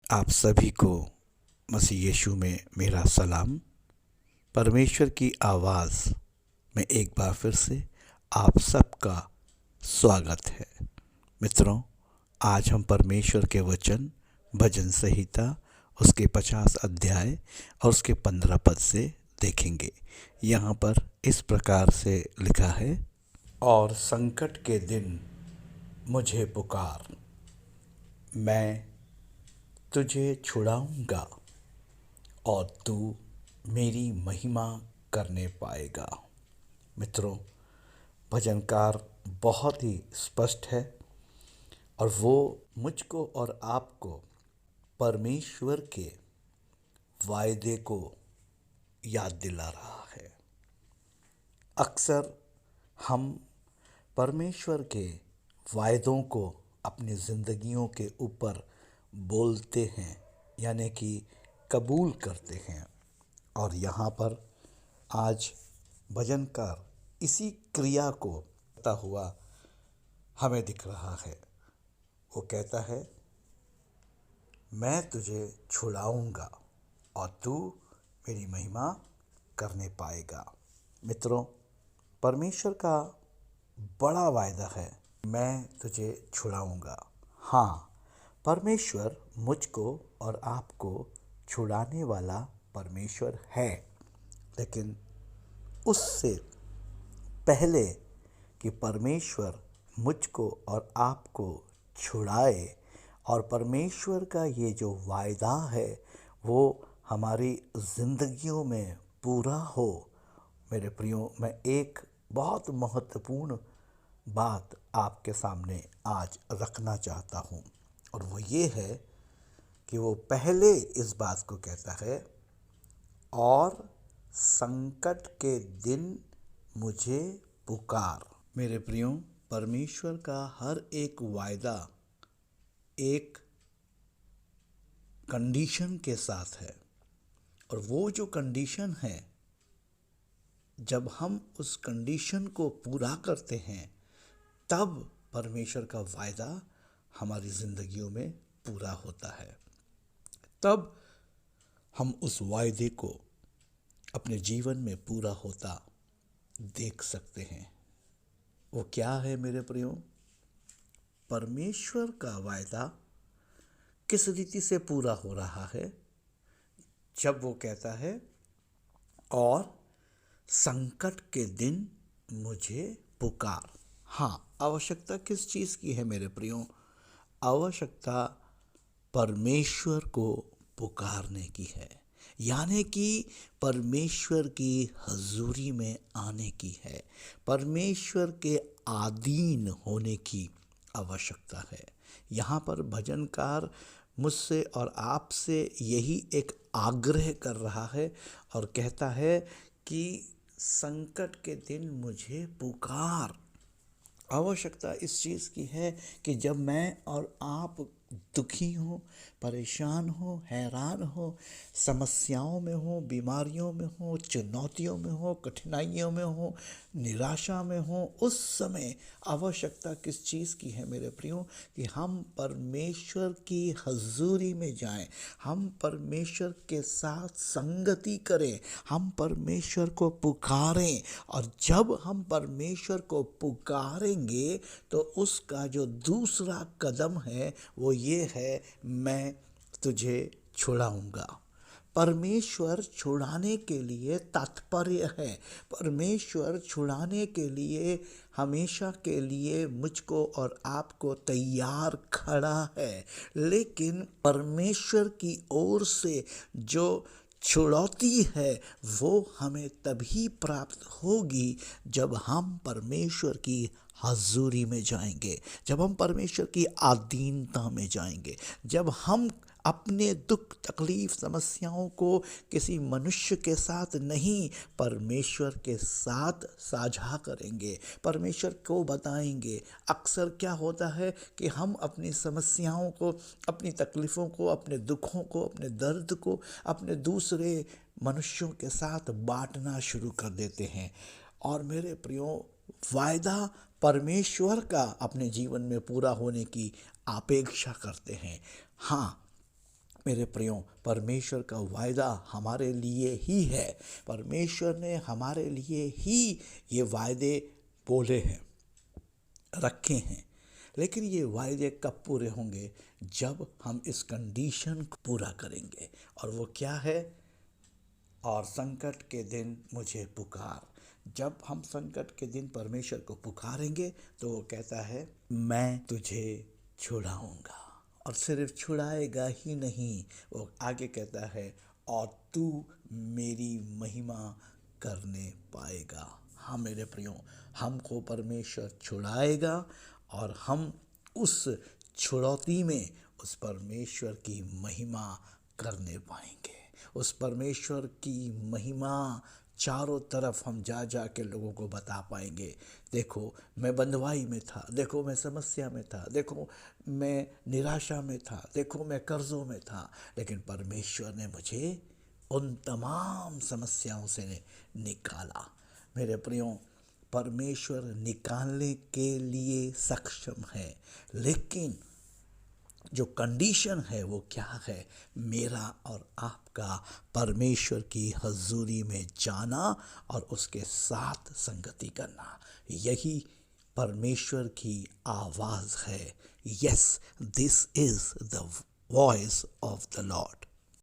आप सभी को मसीह यीशु में मेरा सलाम। परमेश्वर की आवाज़ में एक बार फिर से आप सबका स्वागत है। मित्रों, आज हम परमेश्वर के वचन भजन संहिता उसके 50 अध्याय और उसके 15 पद से देखेंगे। यहाँ पर इस प्रकार से लिखा है, और संकट के दिन मुझे पुकार, मैं तुझे छुड़ाऊंगा और तू मेरी महिमा करने पाएगा। मित्रों, भजनकार बहुत ही स्पष्ट है और वो मुझको और आपको परमेश्वर के वायदे को याद दिला रहा है। अक्सर हम परमेश्वर के वायदों को अपनी ज़िंदगियों के ऊपर बोलते हैं, यानी कि कबूल करते हैं। और यहाँ पर आज भजनकार इसी क्रिया को करता हुआ हमें दिख रहा है। वो कहता है, मैं तुझे छुड़ाऊंगा और तू मेरी महिमा करने पाएगा। मित्रों, परमेश्वर का बड़ा वायदा है, मैं तुझे छुड़ाऊंगा। हाँ, परमेश्वर मुझको और आपको छुड़ाने वाला परमेश्वर है, लेकिन उससे पहले कि परमेश्वर मुझको और आपको छुड़ाए और परमेश्वर का ये जो वायदा है वो हमारी ज़िंदगियों में पूरा हो, मेरे प्रियो, मैं एक बहुत महत्वपूर्ण बात आपके सामने आज रखना चाहता हूँ। और वो ये है कि वो पहले इस बात को कहता है, और संकट के दिन मुझे पुकार। मेरे प्रियो, परमेश्वर का हर एक वायदा एक कंडीशन के साथ है, और वो जो कंडीशन है, जब हम उस कंडीशन को पूरा करते हैं तब परमेश्वर का वायदा हमारी ज़िंदगियों में पूरा होता है। तब हम उस वायदे को अपने जीवन में पूरा होता देख सकते हैं। वो क्या है मेरे प्रियो? परमेश्वर का वायदा किस रीति से पूरा हो रहा है? जब वो कहता है, और संकट के दिन मुझे पुकार। हाँ, आवश्यकता किस चीज़ की है मेरे प्रियो? आवश्यकता परमेश्वर को पुकारने की है, यानी कि परमेश्वर की हजूरी में आने की है, परमेश्वर के अधीन होने की आवश्यकता है। यहाँ पर भजनकार मुझसे और आपसे यही एक आग्रह कर रहा है और कहता है कि संकट के दिन मुझे पुकार। आवश्यकता इस चीज़ की है कि जब मैं और आप दुखी हो, परेशान हो, हैरान हो, समस्याओं में हो, बीमारियों में हो, चुनौतियों में हो, कठिनाइयों में हो, निराशा में हो, उस समय आवश्यकता किस चीज़ की है मेरे प्रियो? कि हम परमेश्वर की हजूरी में जाएं, हम परमेश्वर के साथ संगति करें, हम परमेश्वर को पुकारें। और जब हम परमेश्वर को पुकारेंगे तो उसका जो दूसरा कदम है वो ये है, मैं तुझे छुड़ाऊंगा। परमेश्वर छुड़ाने के लिए तात्पर्य है, परमेश्वर छुड़ाने के लिए हमेशा के लिए मुझको और आपको तैयार खड़ा है। लेकिन परमेश्वर की ओर से जो छुड़ौती है वो हमें तभी प्राप्त होगी जब हम परमेश्वर की हजूरी में जाएंगे, जब हम परमेश्वर की अधीनता में जाएंगे, जब हम अपने दुख तकलीफ समस्याओं को किसी मनुष्य के साथ नहीं, परमेश्वर के साथ साझा करेंगे, परमेश्वर को बताएंगे। अक्सर क्या होता है कि हम अपनी समस्याओं को, अपनी तकलीफ़ों को, अपने दुखों को, अपने दर्द को अपने दूसरे मनुष्यों के साथ बांटना शुरू कर देते हैं। और मेरे प्रियो, वायदा परमेश्वर का अपने जीवन में पूरा होने की अपेक्षा करते हैं। हाँ, मेरे प्रियो, परमेश्वर का वायदा हमारे लिए ही है। परमेश्वर ने हमारे लिए ही ये वायदे बोले हैं, रखे हैं। लेकिन ये वायदे कब पूरे होंगे? जब हम इस कंडीशन को पूरा करेंगे। और वो क्या है? और संकट के दिन मुझे पुकार। जब हम संकट के दिन परमेश्वर को पुकारेंगे तो वो कहता है, मैं तुझे छुड़ाऊंगा। और सिर्फ छुड़ाएगा ही नहीं, वो आगे कहता है, और तू मेरी महिमा करने पाएगा। हाँ मेरे प्रियो, हमको परमेश्वर छुड़ाएगा और हम उस छुड़ौती में उस परमेश्वर की महिमा करने पाएंगे। उस परमेश्वर की महिमा चारों तरफ हम जा जा के लोगों को बता पाएंगे। देखो मैं बंधुआई में था, देखो मैं समस्या में था, देखो मैं निराशा में था, देखो मैं कर्ज़ों में था, लेकिन परमेश्वर ने मुझे उन तमाम समस्याओं से निकाला। मेरे प्रियो, परमेश्वर निकालने के लिए सक्षम है, लेकिन जो कंडीशन है वो क्या है? मेरा और आपका परमेश्वर की हजूरी में जाना और उसके साथ संगति करना, यही परमेश्वर की आवाज़ है। Yes, this is the voice of the Lord.